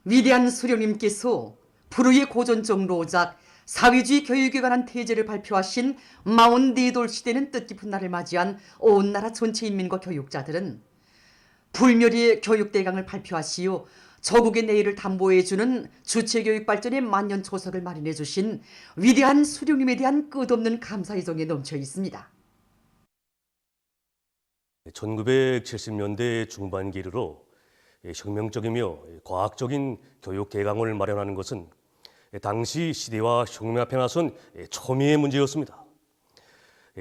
위대한 수령님께서 불후의 고전적 로작 사회주의 교육에 관한 태제를 발표하신 44돌 시대는 뜻깊은 날을 맞이한 온 나라 전체 인민과 교육자들은 불멸의 교육대강을 발표하시어 저국의 내일을 담보해주는 주체교육 발전의 만년초석을 마련해 주신 위대한 수령님에 대한 끝없는 감사의 정에 넘쳐 있습니다. 1970년대 중반기로 혁명적이며 과학적인 교육 개강을 마련하는 것은 당시 시대와 혁명 앞에 나선 초미의 문제였습니다.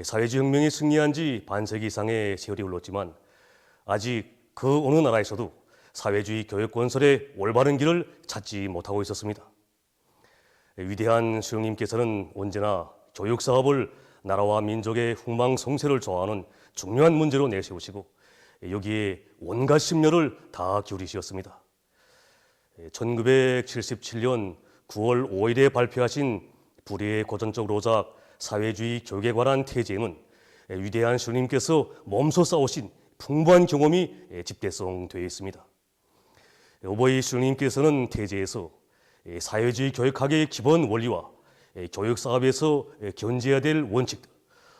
사회주의 혁명이 승리한 지 반세기 이상의 세월이 흘렀지만 아직 그 어느 나라에서도 사회주의 교육 건설의 올바른 길을 찾지 못하고 있었습니다. 위대한 수령님께서는 언제나 교육 사업을 나라와 민족의 흥망성쇠를 좋아하는 중요한 문제로 내세우시고 여기에 온갖 심려를 다 기울이셨습니다. 1977년 9월 5일에 발표하신 불의의 고전적 로작 사회주의 교육에 관한 태제에는 위대한 수령님께서 몸소 쌓으신 풍부한 경험이 집대성되어 있습니다. 오버이 수령님께서는 태제에서 사회주의 교육학의 기본 원리와 교육 사업에서 견제해야 될 원칙들,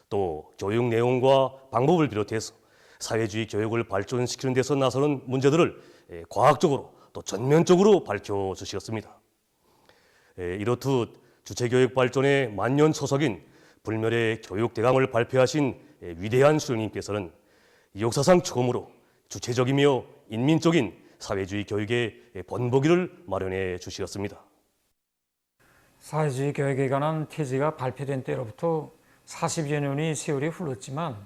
또 교육 내용과 방법을 비롯해서 사회주의 교육을 발전시키는 데서 나서는 문제들을 과학적으로 또 전면적으로 밝혀주셨습니다. 이렇듯 주체교육 발전의 만년초석인 불멸의 교육대강을 발표하신 위대한 수령님께서는 역사상 처음으로 주체적이며 인민적인 사회주의 교육의 번복기를 마련해 주셨습니다. 사회주의 교육에 관한 태제가 발표된 때로부터 40여 년의 세월이 흘렀지만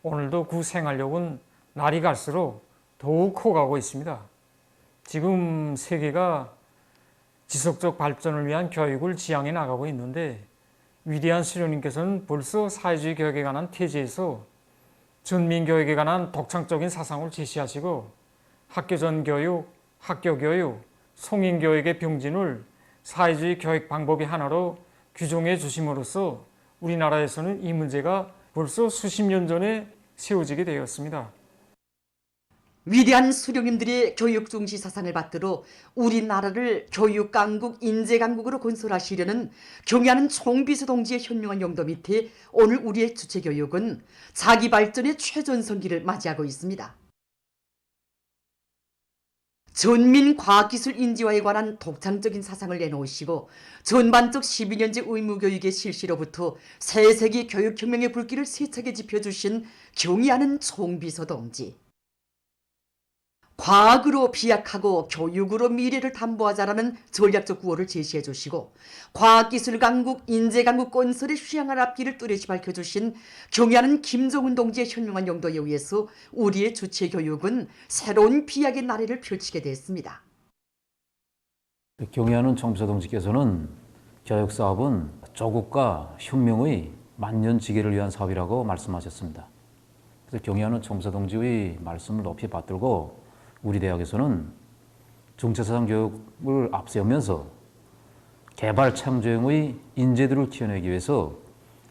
오늘도 그 생활력은 날이 갈수록 더욱 커가고 있습니다. 지금 세계가 지속적 발전을 위한 교육을 지향해 나가고 있는데 위대한 수령님께서는 벌써 사회주의 교육에 관한 태제에서 전민교육에 관한 독창적인 사상을 제시하시고 학교전 교육, 학교교육, 송인교육의 병진을 사회주의 교육 방법의 하나로 규정해 주심으로써 우리나라에서는 이 문제가 벌써 수십 년 전에 세워지게 되었습니다. 위대한 수령님들의 교육 중시 사상을 받들어 우리나라를 교육강국, 인재강국으로 건설하시려는 경애하는 총비서 동지의 현명한 용도 밑에 오늘 우리의 주체교육은 자기 발전의 최전성기를 맞이하고 있습니다. 전민 과학기술 인지화에 관한 독창적인 사상을 내놓으시고 전반적 12년제 의무교육의 실시로부터 새세기 교육혁명의 불길을 세차게 지펴주신 경의하는 총비서 동지. 과학으로 비약하고 교육으로 미래를 담보하자라는 전략적 구호를 제시해 주시고 과학기술 강국, 인재 강국 건설의 휘황한 앞길을 뚜렷이 밝혀주신 경애하는 김정은 동지의 현명한 용도에 의해서 우리의 주체교육은 새로운 비약의 나래를 펼치게 됐습니다. 경애하는 총비서 동지께서는 교육사업은 조국과 혁명의 만년지계를 위한 사업이라고 말씀하셨습니다. 그래서 경애하는 총비서 동지의 말씀을 높이 받들고 우리 대학에서는 정체사상 교육을 앞세우면서 개발 창조형의 인재들을 키워내기 위해서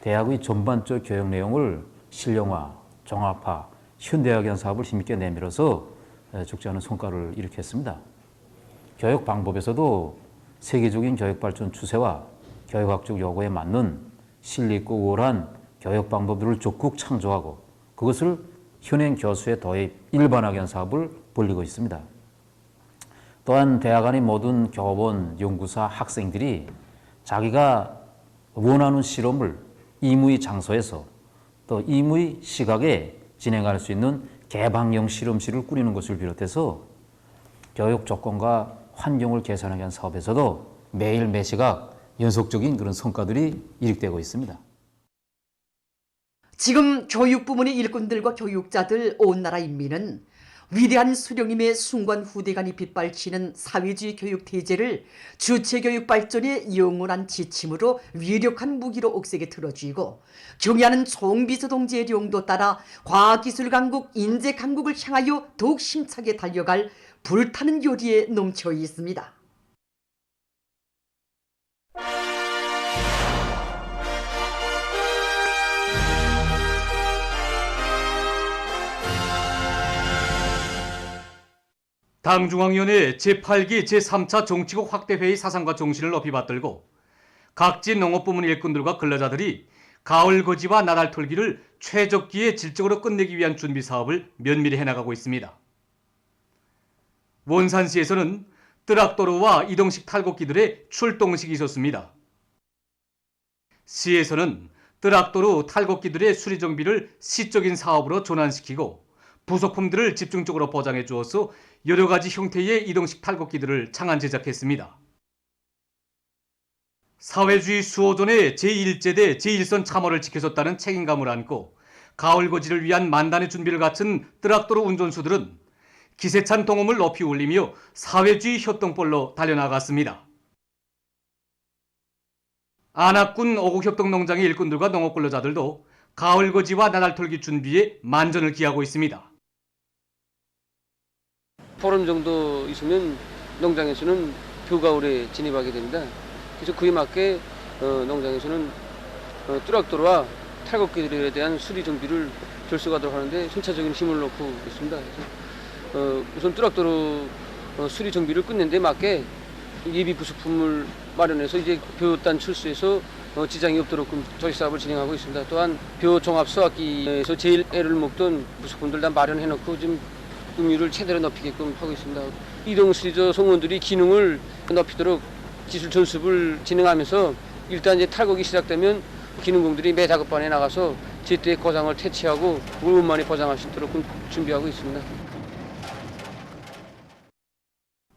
대학의 전반적 교육 내용을 실용화, 종합화, 현대화한 사업을 힘있게 내밀어서 죽지 않은 성과를 일으켰습니다. 교육 방법에서도 세계적인 교육 발전 추세와 교육학적 요구에 맞는 실리 있고 우월한 교육 방법들을 적극 창조하고 그것을 현행 교수에 도입, 일반화하게 한 사업을 벌이고 있습니다. 또한 대학 안의 모든 교원, 연구사, 학생들이 자기가 원하는 실험을 임의 장소에서 또 임의 시각에 진행할 수 있는 개방형 실험실을 꾸리는 것을 비롯해서 교육 조건과 환경을 개선하기 위한 사업에서도 매일 매시각 연속적인 그런 성과들이 이룩되고 있습니다. 지금 교육 부문의 일꾼들과 교육자들, 온 나라 인민은 위대한 수령님의 숭고한 후대간이 빗발치는 사회주의 교육 태제를 주체교육 발전의 영원한 지침으로 위력한 무기로 억세게 틀어쥐고 경애하는 총비서 동지의 용도 따라 과학기술 강국, 인재 강국을 향하여 더욱 힘차게 달려갈 불타는 요리에 넘쳐 있습니다. 당중앙위원회 제8기 제3차 정치국 확대회의 사상과 정신을 높이 받들고 각지 농업부문 일꾼들과 근로자들이 가을 거지와 나달 털기를 최적기에 질적으로 끝내기 위한 준비 사업을 면밀히 해나가고 있습니다. 원산시에서는 뜨락도로와 이동식 탈곡기들의 출동식이 있었습니다. 시에서는 뜨락도로 탈곡기들의 수리 정비를 시적인 사업으로 전환시키고 부속품들을 집중적으로 보장해 주어서 여러 가지 형태의 이동식 탈곡기들을 창안 제작했습니다. 사회주의 수호존의 제1제대 제1선 참호를 지켜줬다는 책임감을 안고 가을 거지를 위한 만단의 준비를 갖춘 뜨락도로 운전수들은 기세찬 동음을 높이 울리며 사회주의 협동벌로 달려나갔습니다. 안악군 오곡협동 농장의 일꾼들과 농업 근로자들도 가을 거지와 나달 털기 준비에 만전을 기하고 있습니다. 보름 정도 있으면 농장에서는 벼가을에 진입하게 됩니다. 그래서 그에 맞게 농장에서는 뚜락도로와 탈곡기들에 대한 수리 정비를 결속하도록 하는데 순차적인 힘을 놓고 있습니다. 그래서 우선 뚜락도로 수리 정비를 끝낸 데 맞게 예비 부속품을 마련해서 이제 벼단 출수에서 지장이 없도록 조직 사업을 진행하고 있습니다. 또한 벼 종합 수확기에서 제일 애를 먹던 부속품들 다 마련해놓고 지금 능률을 최대로 높이게끔 하고 있습니다. 이동 수리조 성원들이 기능을 높이도록 기술 전습을 진행하면서 일단 이제 탈곡이 시작되면 기능공들이 매 작업반에 나가서 제때 고장을 퇴치하고 물건만이 보장할 수 있도록 준비하고 있습니다.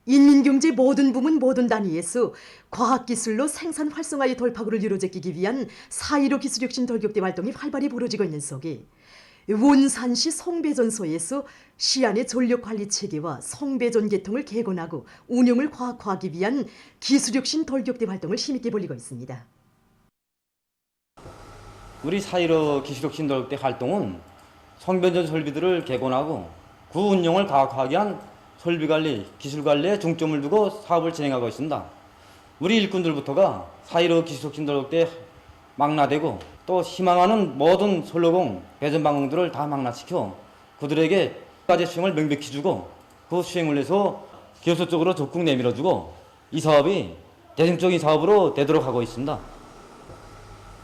인민경제 모든 부문 모든 단위에서 과학기술로 생산 활성화의 돌파구를 이루어지기 위한 4.15 기술혁신 돌격대 활동이 활발히 벌어지고 있는 속에 원산시 송배전소에서 시안의 전력관리체계와 송배전 계통을 개건하고 운영을 과학화하기 위한 기술혁신 돌격대 활동을 힘있게 벌이고 있습니다. 우리 4.15 기술혁신 돌격대 활동은 송배전 설비들을 개건하고 구 운영을 과학화하기 위한 설비관리, 기술관리에 중점을 두고 사업을 진행하고 있습니다. 우리 일꾼들부터가 4.15 기술혁신 돌격대 망라되고 또 희망하는 모든 선로공, 배전방공들을 다 망라시켜 그들에게 까지 수행을 명백히 주고 그 수행을 해서 기업소 쪽으로 적극 내밀어주고 이 사업이 대중적인 사업으로 되도록 하고 있습니다.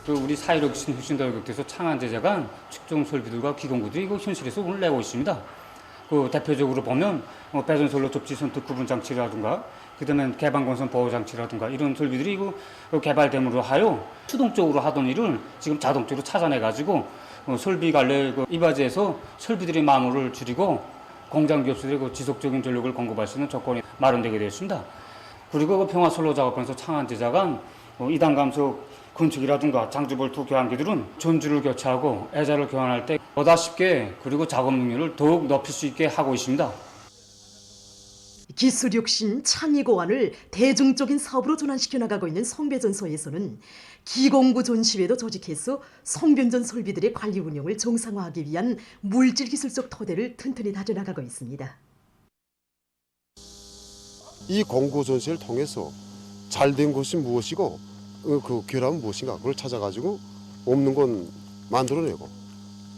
우리 4.15 기술혁신돌격대에서 창안 제작한 측정 설비들과 기공구들이 현실에서 오늘 내고 있습니다. 대표적으로 보면 배전선로 접지선 특구분 장치라든가 그다음에 개방건선 보호 장치라든가 이런 설비들이 개발됨으로 하여 수동적으로 하던 일을 지금 자동적으로 찾아내 가지고 설비 관리 이바지에서 설비들의 마모를 줄이고 공장 기업들의 지속적인 전력을 공급할 수 있는 조건이 마련되게 되었습니다. 그리고 평화선로 작업하면서 창안 제작한 2단 감속 건축이라든가 장주볼트 교환기들은 전주를 교체하고 애자를 교환할 때 보다 쉽게 그리고 작업 능률을 더욱 높일 수 있게 하고 있습니다. 기술혁신 창의고안을 대중적인 사업으로 전환시켜 나가고 있는 송배전소에서는 기공구 전시회도 조직해서 송변전 설비들의 관리 운영을 정상화하기 위한 물질기술적 토대를 튼튼히 다져나가고 있습니다. 이 공구 전시회를 통해서 잘된 것이 무엇이고 그 결함은 무엇인가 그걸 찾아가지고 없는 건 만들어내고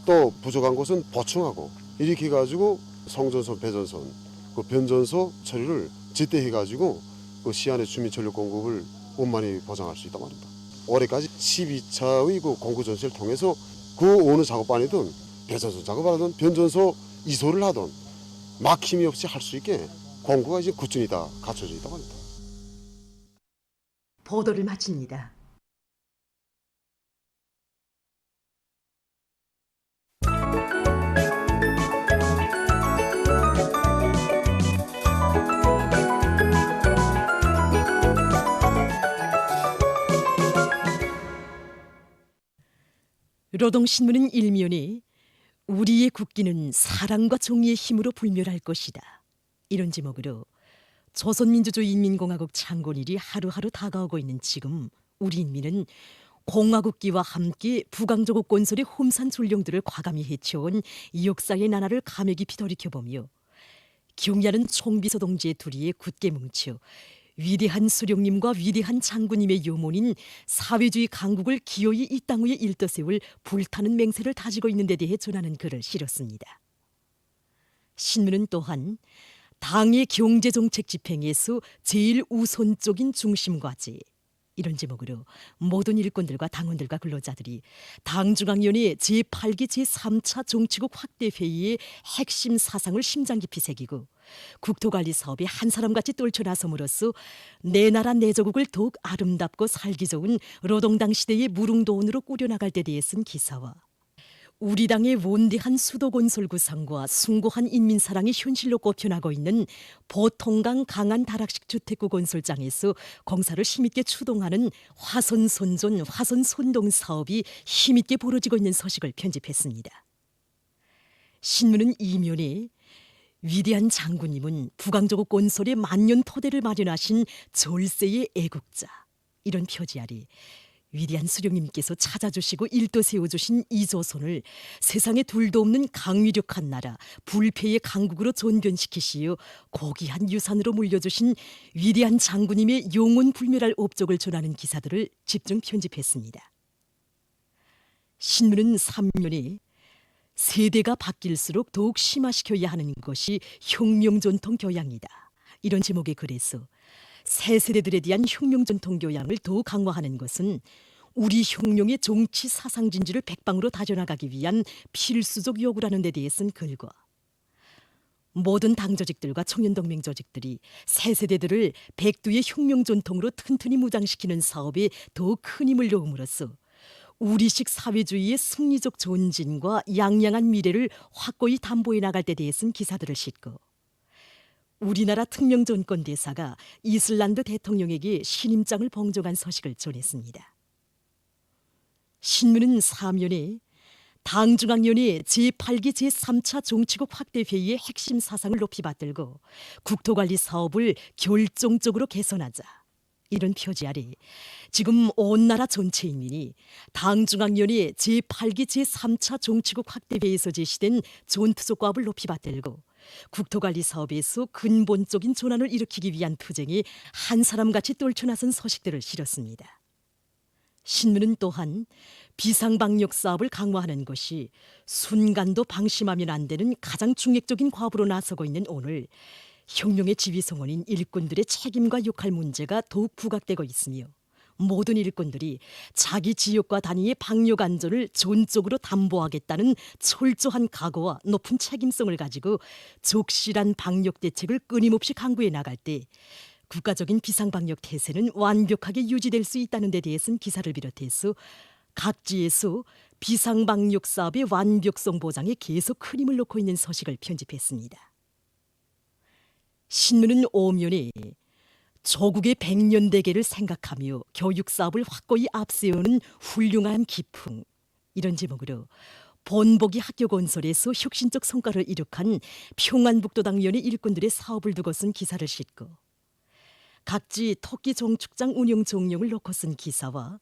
또 부족한 것은 보충하고 이렇게 해가지고 송전선, 배전선, 그 변전소 처리를 제때 해가지고 그 시안의 주민 전력 공급을 원만히 보장할 수 있단 말입니다. 올해까지 12차의 그 공구 전시를 통해서 그 어느 작업반이든 배전소 작업하든 변전소 이소를 하든 막힘이 없이 할 수 있게 공구가 이제 구준이 다 갖춰져 있단 말입니다. 보도를 마칩니다. 노동신문은 일면에 우리의 국기는 사랑과 정의의 힘으로 불멸할 것이다. 이런 제목으로 조선민주주의인민공화국 창건일이 하루하루 다가오고 있는 지금 우리 인민은 공화국기와 함께 부강조국 건설의 험산 전령들을 과감히 해쳐온 역사의 나날을 감회 깊이 돌이켜보며 경의하는 총비서 동지의 둘이에 굳게 뭉쳐 위대한 수령님과 위대한 장군님의 요몬인 사회주의 강국을 기어이 이 땅 위에 일떠세울 불타는 맹세를 다지고 있는 데 대해 전하는 글을 실었습니다. 신문은 또한 당의 경제정책 집행에서 제일 우선적인 중심과제, 이런 제목으로 모든 일꾼들과 당원들과 근로자들이 당중앙위원회 제8기 제3차 정치국 확대회의의 핵심 사상을 심장 깊이 새기고 국토관리 사업에 한 사람같이 떨쳐나섬으로써 내 나라 내 조국을 더욱 아름답고 살기 좋은 노동당 시대의 무릉도원으로 꾸려나갈 데 대해 쓴 기사와 우리 당의 원대한 수도건설 구상과 숭고한 인민사랑이 현실로 꼽혀나고 있는 보통강 강한 다락식 주택구 건설장에서 공사를 힘있게 추동하는 화선선전, 화선선동 사업이 힘있게 벌어지고 있는 소식을 편집했습니다. 신문은 이면에 위대한 장군님은 부강조국 건설의 만년 토대를 마련하신 절세의 애국자, 이런 표지 아래 위대한 수령님께서 찾아주시고 일도 세워주신 이 조선을 세상에 둘도 없는 강위력한 나라 불패의 강국으로 존변시키시어 고귀한 유산으로 물려주신 위대한 장군님의 영원 불멸할 업적을 전하는 기사들을 집중 편집했습니다. 신문은 3면에 세대가 바뀔수록 더욱 심화시켜야 하는 것이 혁명 전통 교양이다, 이런 제목의 글에서 새 세대들에 대한 혁명 전통 교양을 더욱 강화하는 것은 우리 혁명의 정치 사상 진주를 백방으로 다져나가기 위한 필수적 요구라는 데 대해 쓴 글과 모든 당 조직들과 청년동맹 조직들이 새 세대들을 백두의 혁명 전통으로 튼튼히 무장시키는 사업에 더욱 큰 힘을 놓음으로써 우리식 사회주의의 승리적 전진과 양양한 미래를 확고히 담보해 나갈 데 대해 쓴 기사들을 싣고 우리나라 특명정권 대사가 이슬란드 대통령에게 신임장을 봉정한 소식을 전했습니다. 신문은 3면에 당중앙위원회 제8기 제3차 정치국 확대회의의 핵심 사상을 높이 받들고 국토관리 사업을 결정적으로 개선하자, 이런 표지 아래 지금 온 나라 전체 인민이 당중앙위원회 제8기 제3차 정치국 확대회의에서 제시된 전투적 과업을 높이 받들고 국토관리 사업에서 근본적인 전환을 일으키기 위한 투쟁에 한 사람같이 떨쳐나선 소식들을 실었습니다. 신문은 또한 비상방역 사업을 강화하는 것이 순간도 방심하면 안 되는 가장 중액적인 과업으로 나서고 있는 오늘 혁명의 지휘성원인 일꾼들의 책임과 역할 문제가 더욱 부각되고 있으며 모든 일꾼들이 자기 지역과 단위의 방역 안전을 전적으로 담보하겠다는 철저한 각오와 높은 책임성을 가지고 적실한 방역 대책을 끊임없이 강구해 나갈 때 국가적인 비상방역 태세는 완벽하게 유지될 수 있다는 데 대해 쓴 기사를 비롯해서 각지에서 비상방역 사업의 완벽성 보장에 계속 큰 힘을 놓고 있는 소식을 편집했습니다. 신문은 5면에 조국의 100년 대계를 생각하며 교육사업을 확고히 앞세우는 훌륭한 기풍, 이런 제목으로 본보기 학교 건설에서 혁신적 성과를 이룩한 평안북도당위원회 일꾼들의 사업을 두고 쓴 기사를 싣고 각지 토끼 정축장 운영 정령을 놓고 쓴 기사와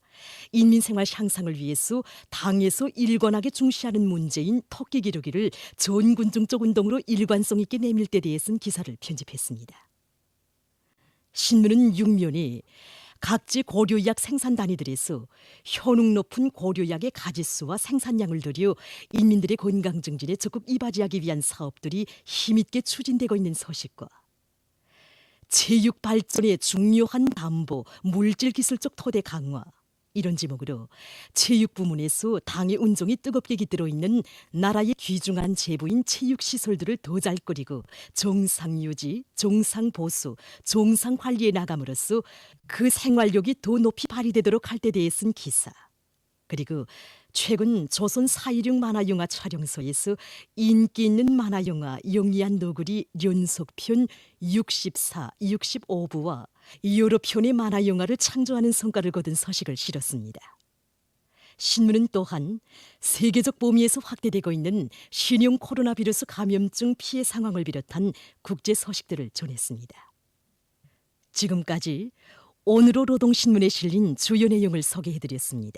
인민생활 향상을 위해서 당에서 일관하게 중시하는 문제인 토끼 기르기를 전군중적 운동으로 일관성 있게 내밀 때 대해 쓴 기사를 편집했습니다. 신문은 6면에 각지 고려약 생산 단위들에서 효능 높은 고려약의 가짓수와 생산량을 들여 인민들의 건강 증진에 적극 이바지하기 위한 사업들이 힘있게 추진되고 있는 소식과 체육 발전의 중요한 담보, 물질 기술적 토대 강화, 이런 제목으로 체육 부문에서 당의 운종이 뜨겁게 깃들어 있는 나라의 귀중한 재부인 체육 시설들을 더 잘 꾸리고 정상 유지, 정상 보수, 정상 관리에 나감으로써 그 생활력이 더 높이 발휘되도록 할 때 대해 쓴 기사, 그리고 최근 조선 4.16 만화영화 촬영소에서 인기 있는 만화영화 영리한 너구리 연속편 64, 65부와 여러 편의 만화영화를 창조하는 성과를 거둔 소식을 실었습니다. 신문은 또한 세계적 범위에서 확대되고 있는 신형 코로나 바이러스 감염증 피해 상황을 비롯한 국제 소식들을 전했습니다. 지금까지 오늘의 노동신문에 실린 주요 내용을 소개해드렸습니다.